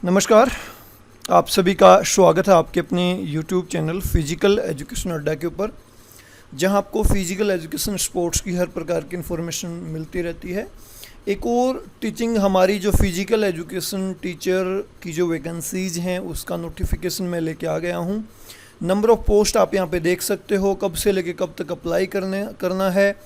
नमस्कार, आप सभी का स्वागत है आपके अपने YouTube चैनल फिजिकल एजुकेशन अड्डा के ऊपर, जहां आपको फिजिकल एजुकेशन स्पोर्ट्स की हर प्रकार की इन्फॉर्मेशन मिलती रहती है। एक और टीचिंग हमारी जो फिजिकल एजुकेशन टीचर की जो वैकेंसीज़ हैं उसका नोटिफिकेशन मैं लेके आ गया हूं। नंबर ऑफ़ पोस्ट आप यहां पे देख सकते हो, कब से लेके कब तक अप्लाई करना है,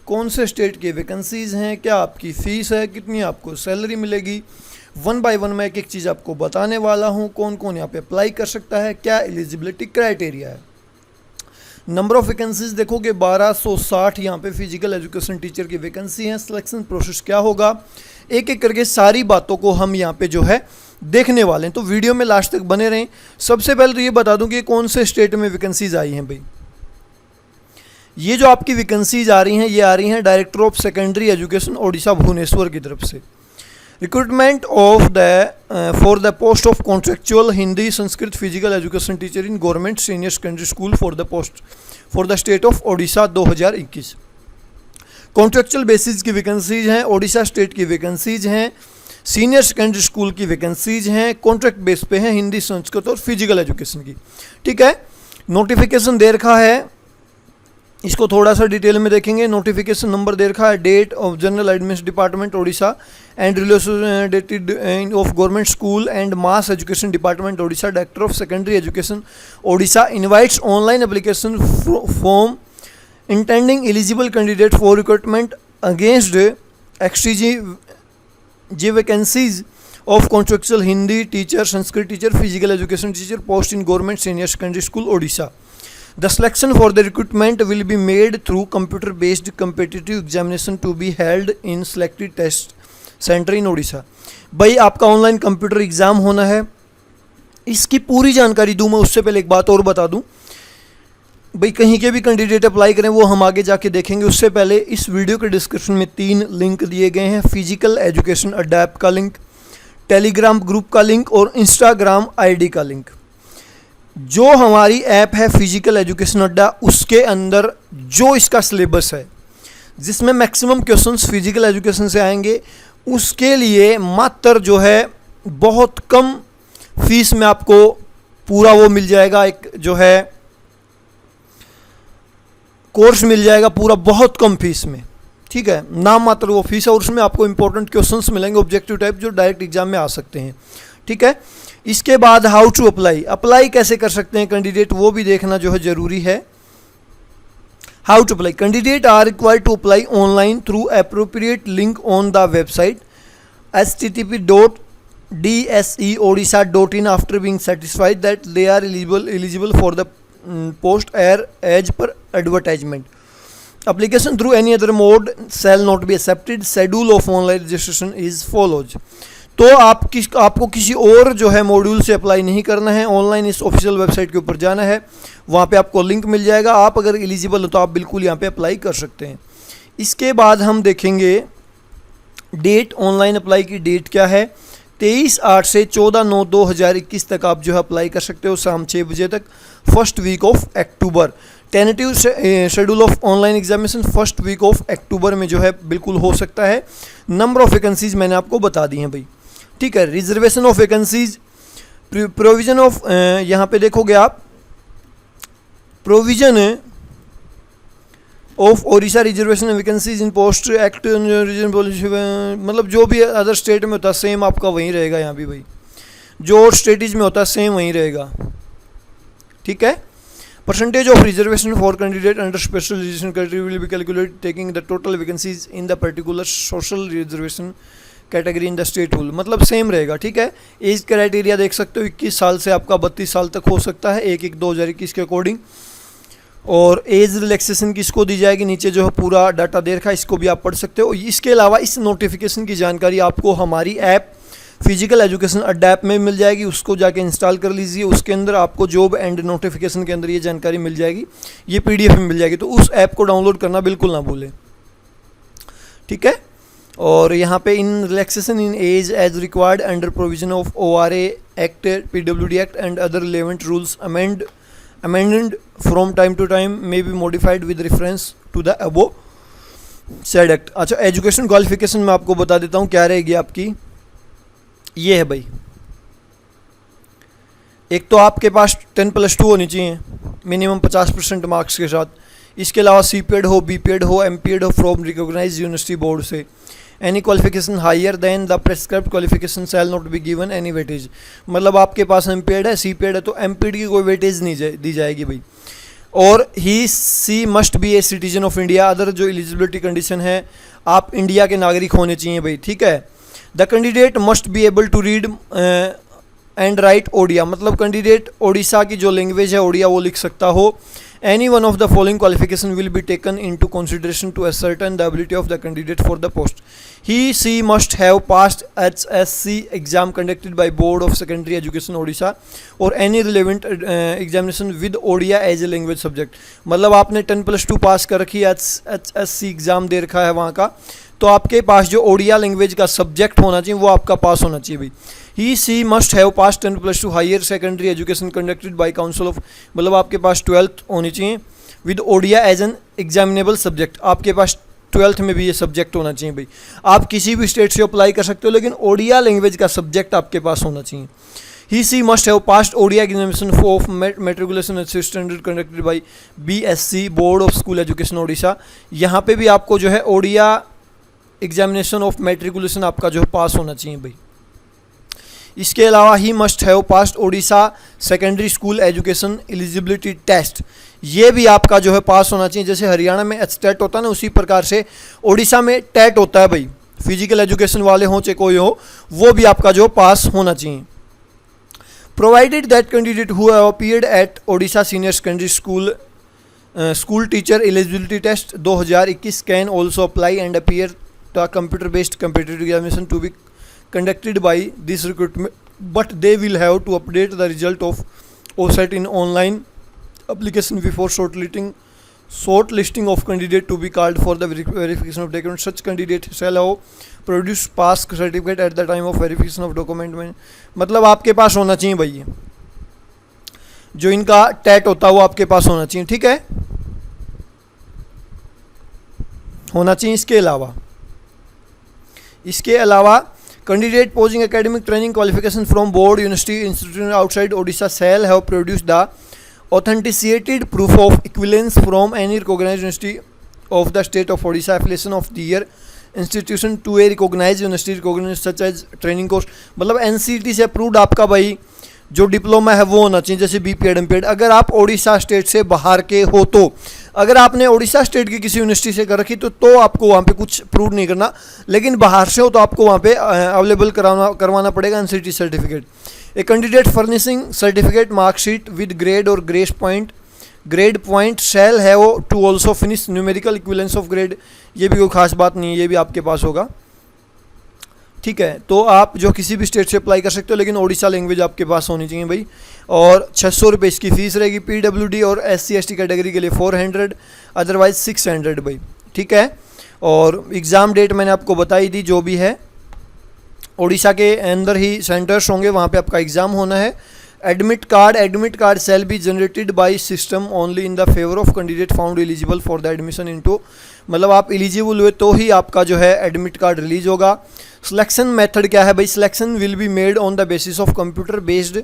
कौन से स्टेट की वैकेंसीज़ हैं, क्या आपकी फ़ीस है, कितनी आपको सैलरी मिलेगी। वन बाय वन मैं एक एक चीज़ आपको बताने वाला हूं। कौन कौन यहाँ पे अप्लाई कर सकता है, क्या एलिजिबिलिटी क्राइटेरिया है। नंबर ऑफ़ वैकेंसीज़ देखोगे 1260 यहाँ पे फिजिकल एजुकेशन टीचर की वैकेंसी है। सिलेक्शन प्रोसेस क्या होगा, एक एक करके सारी बातों को हम यहाँ पे जो है देखने वाले हैं, तो वीडियो में लास्ट तक बने रहें। सबसे पहले तो ये बता दूं कि कौन से स्टेट में वैकेंसीज आई हैं भाई। ये जो आपकी वैकेंसीज आ रही हैं, ये आ रही हैं director of secondary education Odisha Bhubaneswar की तरफ से। Recruitment of for the post of contractual Hindi Sanskrit physical education teacher in government senior secondary school for the state of Odisha 2021। Contractual basis की वैकेंसीज हैं, ओडिशा स्टेट की वैकेंसीज हैं, सीनियर सेकेंडरी स्कूल की vacancies हैं, contract base पे हैं हिंदी संस्कृत और फिजिकल एजुकेशन की। ठीक है, नोटिफिकेशन दे रखा है, इसको थोड़ा सा डिटेल में देखेंगे। नोटिफिकेशन नंबर दे रखा है, date of general administration department Odisha and related of government school and mass education department Odisha, director of secondary education Odisha invites online application form intending eligible candidate for recruitment against existing vacancies of contractual Hindi teacher, Sanskrit teacher, physical education teacher post in government senior secondary school Odisha. The selection for the recruitment will be made through computer-based competitive examination to be held in selected test center in Odisha। भाई आपका online computer exam होना है, इसकी पूरी जानकारी दूँ मैं उससे पहले एक बात और बता दूँ भाई, कहीं के भी कैंडिडेट अप्लाई करें वो हम आगे जाके देखेंगे। उससे पहले इस वीडियो के डिस्क्रिप्शन में 3 लिंक दिए गए हैं, फिजिकल एजुकेशन अड्डा ऐप का लिंक, टेलीग्राम ग्रुप का लिंक और इंस्टाग्राम आईडी का लिंक। जो हमारी ऐप है फिजिकल एजुकेशन अड्डा, उसके अंदर जो इसका सिलेबस है जिसमें मैक्सिमम क्वेश्चंस फिजिकल एजुकेशन से आएंगे, उसके लिए मात्र जो है बहुत कम फीस में आपको पूरा वो मिल जाएगा, एक जो है कोर्स मिल जाएगा पूरा बहुत कम फीस में। ठीक है, नाम मात्र वो फीस है और उसमें आपको इंपॉर्टेंट क्वेश्चंस मिलेंगे ऑब्जेक्टिव टाइप, जो डायरेक्ट एग्जाम में आ सकते हैं। ठीक है, इसके बाद हाउ टू अप्लाई कैसे कर सकते हैं कैंडिडेट, वो भी देखना जो है ज़रूरी है। How to apply, candidate are required to apply online through appropriate link on the website http://dseodisha.in after being satisfied that they are eligible for the post as per advertisement. Application through any other mode shall not be accepted. Schedule of online registration is follows। तो आपको किसी और जो है module से apply नहीं करना है, ऑनलाइन इस ऑफिशियल वेबसाइट के ऊपर जाना है, वहाँ पे आपको लिंक मिल जाएगा। आप अगर एलिजिबल हो तो आप बिल्कुल यहाँ पे अप्लाई कर सकते हैं। इसके बाद हम देखेंगे डेट, ऑनलाइन अप्लाई की डेट क्या है। 23/8 से 14/9/2021 तक आप जो है अप्लाई कर सकते हो, शाम 6 बजे तक, first week of October. Tentative schedule of online examination first week of October में जो है बिल्कुल हो सकता है। नंबर ऑफ वैकेंसीज मैंने आपको बता दी हैं भाई। ठीक है, reservation of vacancies, provision of, यहाँ पे देखोगे आप provision of Odisha reservation vacancies in post act, मतलब जो भी अदर स्टेट में होता है सेम आपका वहीं रहेगा, यहाँ भी भाई जो और स्टेटीज में होता है सेम वहीं रहेगा। ठीक है, percentage of reservation for candidate under special reservation category will be calculated taking the total vacancies in the particular social reservation category in the state rule, मतलब सेम रहेगा। ठीक है, एज क्राइटेरिया देख सकते हो, 21 साल से आपका 32 साल तक हो सकता है 1/1/2021 के अकॉर्डिंग। और एज रिलैक्सेशन किसको दी जाएगी, नीचे जो है पूरा डाटा दे रखा है, इसको भी आप पढ़ सकते हो। इसके अलावा इस नोटिफिकेशन की जानकारी आपको हमारी ऐप फिजिकल एजुकेशन अड्डा ऐप में मिल जाएगी, उसको जाके इंस्टॉल कर लीजिए। उसके अंदर आपको जॉब एंड नोटिफिकेशन के अंदर ये जानकारी मिल जाएगी, ये PDF में मिल जाएगी, तो उस ऐप को डाउनलोड करना बिल्कुल ना भूलें। ठीक है, और यहाँ पे in relaxation in age age required under provision of ORA act, PWD act and other relevant rules amended from time to time may be modified with reference to the above said act। अच्छा, education qualification मैं आपको बता देता हूँ क्या रहेगी आपकी। ये है भाई, एक तो आपके पास 10+2 होनी चाहिए मिनिमम 50% मार्क्स के साथ। इसके अलावा CPED हो, BPED हो, MPED हो फ्रॉम रिकॉग्नाइज्ड यूनिवर्सिटी बोर्ड से। Any qualification higher than the prescribed qualification shall not be given any weightage. मतलब आपके पास MPED है, CPED है, तो MPED की कोई वेटेज नहीं दी जाएगी भाई। और she must be a citizen of India. Other जो एलिजिबिलिटी कंडीशन है, आप इंडिया के नागरिक होने चाहिए भाई, ठीक है। The candidate must be able to read and write Odia. मतलब कैंडिडेट ओडिशा की जो लैंग्वेज है ओडिया वो लिख सकता हो। Any one of the following qualification will be taken into consideration to ascertain the ability of the candidate for the post. She must have passed HSC exam conducted by Board of Secondary Education Odisha or any relevant examination with Odia as a language subject. मतलब आपने 10+2 पास कर रखी है, HSC exam दे रखा है वहाँ का, तो आपके पास जो ओडिया लैंग्वेज का सब्जेक्ट होना चाहिए वो आपका पास होना चाहिए भाई। She must have passed 10+2 higher secondary education conducted by council of. मतलब आपके पास 12th होनी चाहिए with Odia as an examinable subject. आपके पास 12th में भी ये सब्जेक्ट होना चाहिए भाई। आप किसी भी स्टेट से अप्लाई कर सकते हो, लेकिन ओडिया लैंग्वेज का सब्जेक्ट आपके पास होना चाहिए। She must have passed Odia examination of matriculation standard conducted by BSc board of school education Odisha. यहाँ पे भी आपको जो है ओडिया एग्जामिनेशन ऑफ मेट्रिकुलेशन आपका जो है पास होना चाहिए भाई। इसके अलावा he must have passed Odisha secondary school education eligibility test. ये भी आपका जो है पास होना चाहिए। जैसे हरियाणा में HTET होता है ना, उसी प्रकार से ओडिशा में टेट होता है भाई। फिजिकल एजुकेशन वाले हों चाहे कोई हो, वो भी आपका जो पास होना चाहिए। Provided that candidate who have appeared at Odisha senior secondary school teacher eligibility test 2021 can also apply and appear the computer based competitive examination to be conducted by this recruitment, but they will have to update the result of OSET in online application before shortlisting of candidate to be called for the verification of document. Such candidate shall have produce pass certificate at the time of verification of document में। मतलब आपके पास होना चाहिए भाई, जो इनका TET होता है वो आपके पास होना चाहिए, ठीक है, होना चाहिए। इसके अलावा candidate posing academic training qualification from board university institution outside Odisha shall have produced the authenticated proof of equivalence from any recognized university of the state of Odisha affiliation of the year institution to a recognized university recognized such as training course। मतलब NCT से approved आपका भाई जो diploma है वो होना चाहिए, जैसे BPED MPED। अगर आप ओडिशा स्टेट से बाहर के हो, तो अगर आपने ओडिशा स्टेट की किसी यूनिवर्सिटी से कर रखी तो आपको वहाँ पे कुछ प्रूव नहीं करना, लेकिन बाहर से हो तो आपको वहाँ पे अवेलेबल करवाना पड़ेगा NCT certificate. A candidate furnishing certificate marksheet with grade और grade point shall have to also finish numerical equivalence of grade. ये भी कोई खास बात नहीं है, ये भी आपके पास होगा, ठीक है। तो आप जो किसी भी स्टेट से अप्लाई कर सकते हो, लेकिन ओडिशा लैंग्वेज आपके पास होनी चाहिए भाई। और 600 रुपये इसकी फ़ीस रहेगी। PWD और SC ST कैटेगरी के लिए 400, अदरवाइज 600 भाई, ठीक है। और एग्ज़ाम डेट मैंने आपको बताई दी, जो भी है ओडिशा के अंदर ही सेंटर्स होंगे, वहाँ पे आपका एग्ज़ाम होना है। Admit card shall be generated by system only in the favour of candidate found eligible for the admission into. मतलब आप एलिजिबल हुए तो ही आपका जो है एडमिट कार्ड रिलीज होगा। सिलेक्शन मेथड क्या है भाई? Selection will be made on the basis of computer based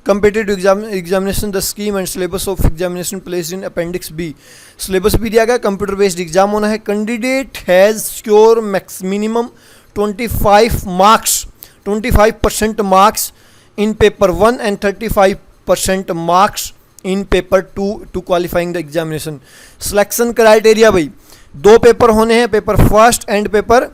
competitive examination the scheme and syllabus of examination placed in appendix B. Syllabus भी दिया गया, कंप्यूटर बेस्ड एग्जाम होना है। Candidate has secure minimum 25% marks in paper 1 and 35% marks in paper 2 to qualifying the examination. Selection criteria भाई 2 paper होने हैं, paper first and paper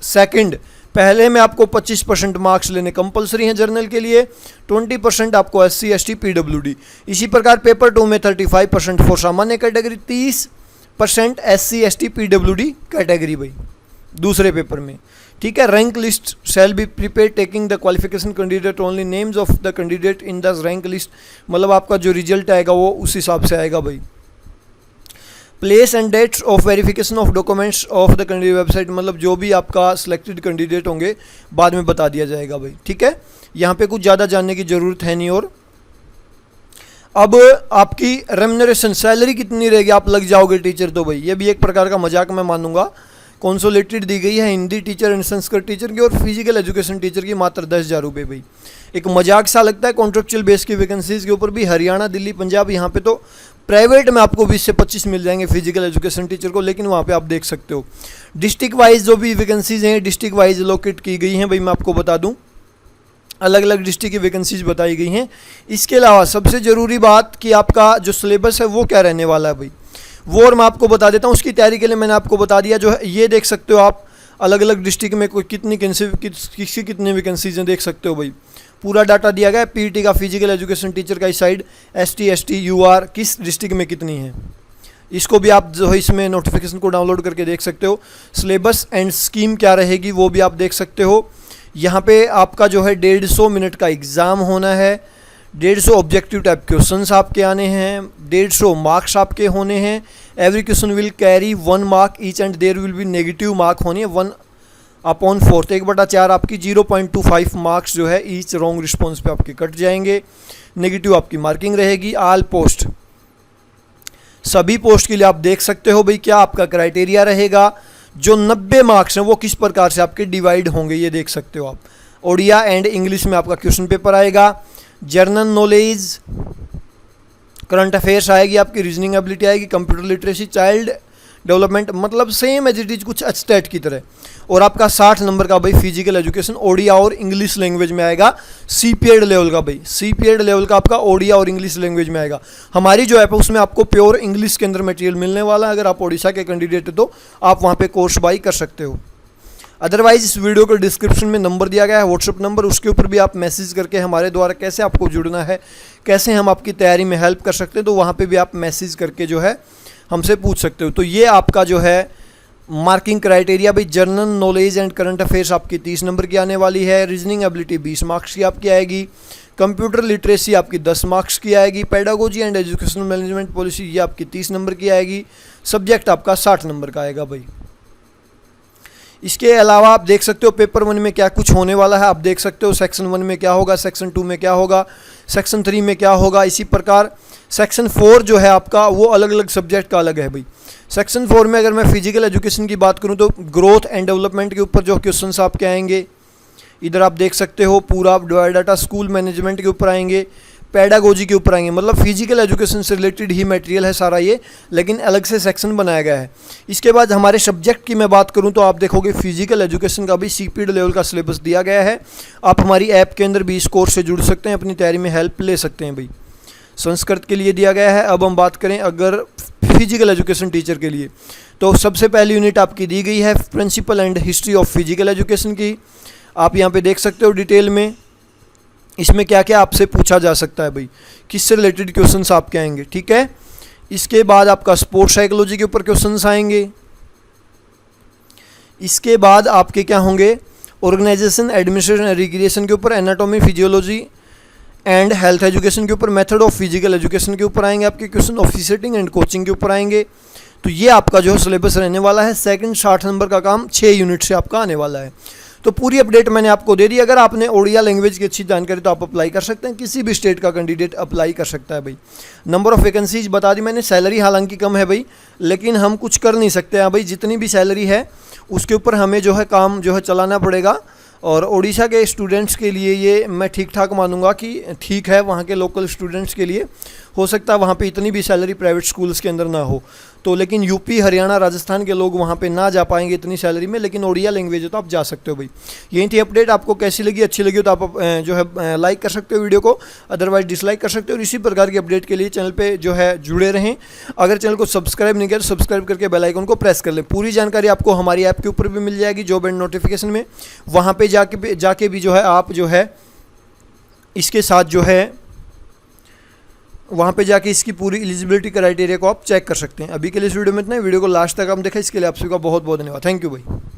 second. पहले में आपको 25% मार्क्स लेने कंपलसरी हैं जर्नल के लिए, 20% आपको SC ST PWD। इसी प्रकार पेपर 2 में 35% फॉर सामान्य category, 30% SC ST PWD category भाई दूसरे पेपर में, ठीक है। Rank list shall be prepare taking the qualification candidate only names of the candidate in the rank list. मतलब आपका जो रिजल्ट आएगा वो उस हिसाब से आएगा भाई। Place and dates of verification of documents of the candidate website. मतलब जो भी आपका सिलेक्टेड कैंडिडेट होंगे बाद में बता दिया जाएगा भाई, ठीक है। यहाँ पे कुछ ज़्यादा जानने की ज़रूरत है नहीं। और अब आपकी रेम्यूनरेशन सैलरी कितनी रहेगी? आप लग जाओगे टीचर तो भाई ये भी एक प्रकार का मजाक मैं मानूंगा कंसोलिडेटेड दी गई है Hindi teacher and Sanskrit teacher की और फिजिकल एजुकेशन टीचर की मात्र 10,000 रुपये भाई। एक मजाक सा लगता है कॉन्ट्रेक्चुअल बेस की वैकेंसीज़ के ऊपर भी, हरियाणा, दिल्ली, पंजाब, यहाँ पे तो प्राइवेट में आपको 20 से 25 मिल जाएंगे फिजिकल एजुकेशन टीचर को, लेकिन वहाँ पे आप देख सकते हो डिस्ट्रिक्ट वाइज जो भी वैकेंसीज़ हैं डिस्ट्रिक्ट वाइज लोकेट की गई हैं भाई। मैं आपको बता दूँ अलग अलग डिस्ट्रिक्ट की वैकेंसीज बताई गई हैं। इसके अलावा सबसे ज़रूरी बात कि आपका जो सिलेबस है वो क्या रहने वाला है भाई, वो और मैं आपको बता देता हूँ। उसकी तैयारी के लिए मैंने आपको बता दिया, जो है ये देख सकते हो आप अलग अलग डिस्ट्रिक्ट में कोई कितनी किसकी कितनी वैकेंसीज हैं देख सकते हो भाई। पूरा डाटा दिया गया है पीटी का, फिजिकल एजुकेशन टीचर का इस साइड, एसटी, यूआर किस डिस्ट्रिक्ट में कितनी है, इसको भी आप जो है इसमें नोटिफिकेशन को डाउनलोड करके देख सकते हो। सिलेबस एंड स्कीम क्या रहेगी वो भी आप देख सकते हो। यहाँ पे आपका जो है 150 मिनट का एग्ज़ाम होना है, 150 ऑब्जेक्टिव टाइप क्वेश्चंस आपके आने हैं, 150 मार्क्स आपके होने हैं। Every question will carry 1 mark each and there will be negative mark होनी है 1/4, 1/4 आपकी 0.25 मार्क्स जो है ईच रॉन्ग रिस्पॉन्स पे आपके कट जाएंगे, नेगेटिव आपकी मार्किंग रहेगी। ऑल पोस्ट, सभी पोस्ट के लिए आप देख सकते हो भाई क्या आपका क्राइटेरिया रहेगा। जो 90 मार्क्स हैं वो किस प्रकार से आपके डिवाइड होंगे ये देख सकते हो आप। ओडिया एंड इंग्लिश में आपका क्वेश्चन पेपर आएगा, जनरल नॉलेज, करंट अफेयर्स आएगी आपकी, रीजनिंग एबिलिटी आएगी, कंप्यूटर लिटरेसी, चाइल्ड डेवलपमेंट, मतलब सेम एज इट इज कुछ स्टेट की तरह। और आपका 60 नंबर का भाई फिजिकल एजुकेशन ओडिया और इंग्लिश लैंग्वेज में आएगा, सीपीएड लेवल का भाई, सीपीएड लेवल का आपका ओडिया और इंग्लिश लैंग्वेज में आएगा। हमारी जो ऐप है उसमें आपको प्योर इंग्लिश के अंदर मटेरियल मिलने वाला है। अगर आप ओडिशा के कैंडिडेट हो तो आप वहाँ पे कोर्स बाई कर सकते हो। अदरवाइज इस वीडियो को डिस्क्रिप्शन में नंबर दिया गया है व्हाट्सअप नंबर, उसके ऊपर भी आप मैसेज करके हमारे द्वारा कैसे आपको जुड़ना है, कैसे हम आपकी तैयारी में हेल्प कर सकते हैं, तो वहाँ पे भी आप मैसेज करके जो है हमसे पूछ सकते हो। तो ये आपका जो है मार्किंग क्राइटेरिया भाई, general knowledge and current affairs आपकी 30 नंबर की आने वाली है, रीजनिंग एबिलिटी 20 मार्क्स की आपकी आएगी, कंप्यूटर लिटरेसी आपकी 10 मार्क्स की आएगी, pedagogy and educational management policy ये आपकी 30 नंबर की आएगी, सब्जेक्ट आपका 60 नंबर का आएगा भाई। इसके अलावा आप देख सकते हो पेपर 1 में क्या कुछ होने वाला है, आप देख सकते हो सेक्शन 1 में क्या होगा, सेक्शन 2 में क्या होगा, सेक्शन 3 में क्या होगा। इसी प्रकार सेक्शन 4 जो है आपका वो अलग अलग सब्जेक्ट का अलग है भाई। सेक्शन 4 में अगर मैं फिजिकल एजुकेशन की बात करूं तो ग्रोथ एंड डेवलपमेंट के ऊपर जो क्वेश्चंस आपके आएंगे, इधर आप देख सकते हो पूरा डाटा स्कूल मैनेजमेंट के ऊपर आएंगे, पेडागोजी के ऊपर आएंगे, मतलब फिजिकल एजुकेशन से रिलेटेड ही मटेरियल है सारा ये, लेकिन अलग से सेक्शन बनाया गया है। इसके बाद हमारे सब्जेक्ट की मैं बात करूं तो आप देखोगे फिजिकल एजुकेशन का भी सीपीड लेवल का सिलेबस दिया गया है। आप हमारी ऐप के अंदर भी इस कोर्स से जुड़ सकते हैं, अपनी तैयारी में हेल्प ले सकते हैं भाई। संस्कृत के लिए दिया गया है। अब हम बात करें अगर फिजिकल एजुकेशन टीचर के लिए, तो सबसे पहली यूनिट आपकी दी गई है principal and history of physical education की। आप यहाँ पे देख सकते हो डिटेल में इसमें क्या क्या आपसे पूछा जा सकता है भाई, किससे रिलेटेड क्वेश्चंस आपके आएंगे, ठीक है। इसके बाद आपका स्पोर्ट्स साइकोलॉजी के ऊपर क्वेश्चंस आएंगे। इसके बाद आपके क्या होंगे, ऑर्गेनाइजेशन, एडमिनिस्ट्रेशन, रिक्रिएशन के ऊपर, anatomy, physiology and health education के ऊपर, मेथड ऑफ फिजिकल एजुकेशन के ऊपर आएंगे आपके क्वेश्चन, ऑफिसरेटिंग एंड कोचिंग के ऊपर आएंगे। तो ये आपका जो सिलेबस रहने वाला है। सेकंड 60 नंबर का काम 6 यूनिट से आपका आने वाला है। तो पूरी अपडेट मैंने आपको दे दी। अगर आपने ओडिया लैंग्वेज की अच्छी जानकारी तो आप अप्लाई कर सकते हैं, किसी भी स्टेट का कैंडिडेट अप्लाई कर सकता है भाई। नंबर ऑफ वैकेंसीज बता दी मैंने, सैलरी हालांकि कम है भाई, लेकिन हम कुछ कर नहीं सकते हैं भाई, जितनी भी सैलरी है उसके ऊपर हमें जो है काम जो है चलाना पड़ेगा। और ओडिशा के स्टूडेंट्स के लिए ये मैं ठीक ठाक मानूंगा कि ठीक है, वहाँ के लोकल स्टूडेंट्स के लिए हो सकता है वहाँ पे इतनी भी सैलरी प्राइवेट स्कूल्स के अंदर ना हो, तो लेकिन यूपी, हरियाणा, राजस्थान के लोग वहाँ पे ना जा पाएंगे इतनी सैलरी में, लेकिन ओडिया लैंग्वेज है तो आप जा सकते हो भाई। यही थी अपडेट। आपको कैसी लगी, अच्छी लगी तो आप जो है लाइक कर सकते हो वीडियो को, अदरवाइज डिसलाइक कर सकते हो। और इसी प्रकार की अपडेट के लिए चैनल पर जो है जुड़े रहें। अगर चैनल को सब्सक्राइब नहीं किया तो सब्सक्राइब करके बेल आइकन को प्रेस कर लें। पूरी जानकारी आपको हमारी ऐप के ऊपर भी मिल जाएगी, जॉब एंड नोटिफिकेशन में, वहाँ पर जाके भी जो है आप जो है इसके साथ जो है वहाँ पे जाके इसकी पूरी एलिजिबिलिटी क्राइटेरिया को आप चेक कर सकते हैं। अभी के लिए इस वीडियो में इतना ही। वीडियो को लास्ट तक आप देखें, इसके लिए आप सभी का बहुत बहुत धन्यवाद। थैंक यू भाई।